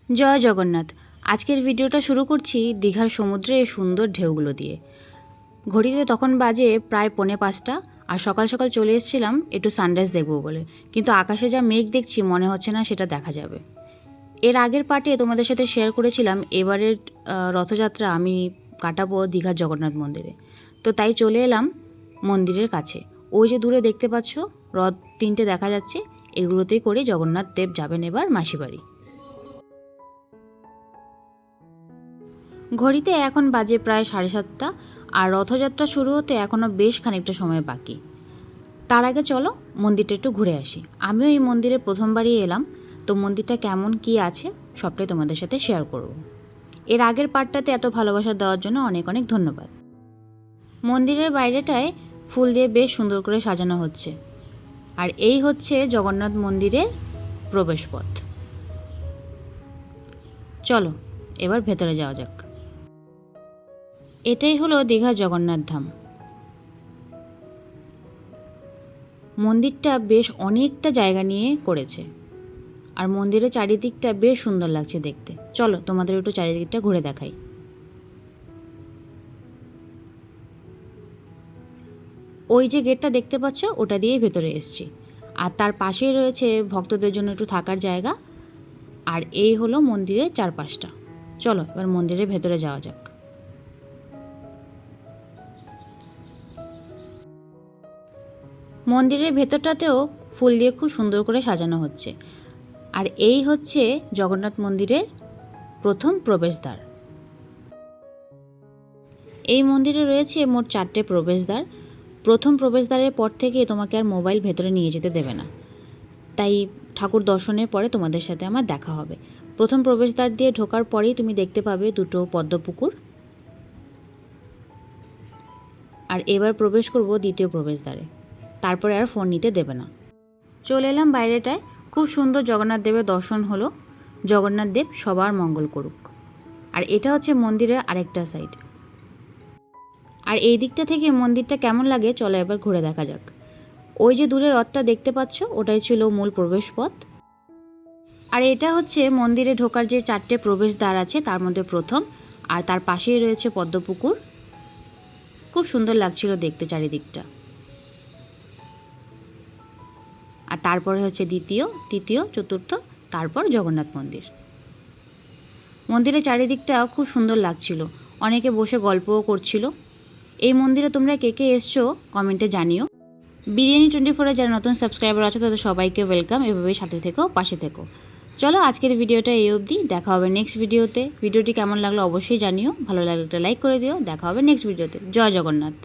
জয় জগন্নাথ। আজকের ভিডিওটা শুরু করছি দীঘার সমুদ্রে এই সুন্দর ঢেউগুলো দিয়ে। ঘড়িতে তখন বাজে প্রায় 4:45 আর সকাল সকাল চলে এসেছিলাম একটু সানরাইজ দেখবো বলে, কিন্তু আকাশে যা মেঘ দেখছি মনে হচ্ছে না সেটা দেখা যাবে। এর আগের পার্টে তোমাদের সাথে শেয়ার করেছিলাম এবারের রথযাত্রা আমি কাটাবো দীঘার জগন্নাথ মন্দিরে, তো তাই চলে এলাম মন্দিরের কাছে। ওই যে দূরে দেখতে পাচ্ছ রথ 3টে দেখা যাচ্ছে, এগুলোতেই করে জগন্নাথ দেব যাবেন এবার মাসিবাড়ি। ঘড়িতে এখন বাজে প্রায় 7:30 আর রথযাত্রা শুরু হতে এখনও বেশ খানিকটা সময় বাকি। তার আগে চলো মন্দিরটা একটু ঘুরে আসি। আমিও এই মন্দিরে প্রথমবারই এলাম, তো মন্দিরটা কেমন কি আছে সবটাই তোমাদের সাথে শেয়ার করব। এর আগের পার্টটাতে এত ভালোবাসা দেওয়ার জন্য অনেক অনেক ধন্যবাদ। মন্দিরের বাইরেটায় ফুল দিয়ে বেশ সুন্দর করে সাজানো হচ্ছে, আর এই হচ্ছে জগন্নাথ মন্দিরের প্রবেশপথ। চলো এবার ভেতরে যাওয়া যাক। এটাই হলো দীঘার জগন্নাথ ধাম। মন্দিরটা বেশ অনেকটা জায়গা নিয়ে করেছে, আর মন্দিরের চারিদিকটা বেশ সুন্দর লাগছে দেখতে। চলো তোমাদের একটু চারিদিকটা ঘুরে দেখাই। ওই যে গেটটা দেখতে পাচ্ছ ওটা দিয়েই ভেতরে এসছি, আর তার পাশেই রয়েছে ভক্তদের জন্য একটু থাকার জায়গা। আর এই হলো মন্দিরের চারপাশটা। চলো এবার মন্দিরের ভেতরে যাওয়া যাক। মন্দিরের ভেতরটাতেও ফুল দিয়ে খুব সুন্দর করে সাজানো হচ্ছে, আর এই হচ্ছে জগন্নাথ মন্দিরের প্রথম প্রবেশদ্বার। এই মন্দিরে রয়েছে মোট 4টে প্রবেশদ্বার। প্রথম প্রবেশদ্বারের পর থেকে তোমাকে আর মোবাইল ভেতরে নিয়ে যেতে দেবে না, তাই ঠাকুর দর্শনের পরে তোমাদের সাথে আমার দেখা হবে। প্রথম প্রবেশদ্বার দিয়ে ঢোকার পরেই তুমি দেখতে পাবে দুটো পদ্মপুকুর। আর এবার প্রবেশ করব দ্বিতীয় প্রবেশদ্বারে, তারপরে আর ফোন নিতে দেবে না। চলে এলাম বাইরেটায়। খুব সুন্দর জগন্নাথ দেবের দর্শন হলো। জগন্নাথ দেব সবার মঙ্গল করুক। আর এটা হচ্ছে মন্দিরের আরেকটা সাইড। আর এই দিকটা থেকে মন্দিরটা কেমন লাগে চলো এবার ঘুরে দেখা যাক। ওই যে দূরে রথটা দেখতে পাচ্ছ ওটাই ছিল মূল প্রবেশপথ। আর এটা হচ্ছে মন্দিরে ঢোকার যে 4টে প্রবেশদ্বার আছে তার মধ্যে প্রথম, আর তার পাশেই রয়েছে পদ্মপুকুর। খুব সুন্দর লাগছিল দেখতে চারিদিকটা। আর তারপরে হচ্ছে দ্বিতীয়, তৃতীয়, চতুর্থ, তারপর জগন্নাথ মন্দির। মন্দিরের চারিদিকটা খুব সুন্দর লাগছিল, অনেকে বসে গল্পও করছিল। এই মন্দিরে তোমরা কে কে এসছো কমেন্টে জানিও। বিরিয়ানি 24-এ যারা নতুন সাবস্ক্রাইবার আছে তাদের সবাইকে ওয়েলকাম। এভাবেই সাথে থেকো, পাশে থেকো। চলো আজকের ভিডিওটা এই অবধি, দেখা হবে নেক্সট ভিডিওতে। ভিডিওটি কেমন লাগলো অবশ্যই জানিও, ভালো লাগলে একটা লাইক করে দিও। দেখা হবে নেক্সট ভিডিওতে। জয় জগন্নাথ।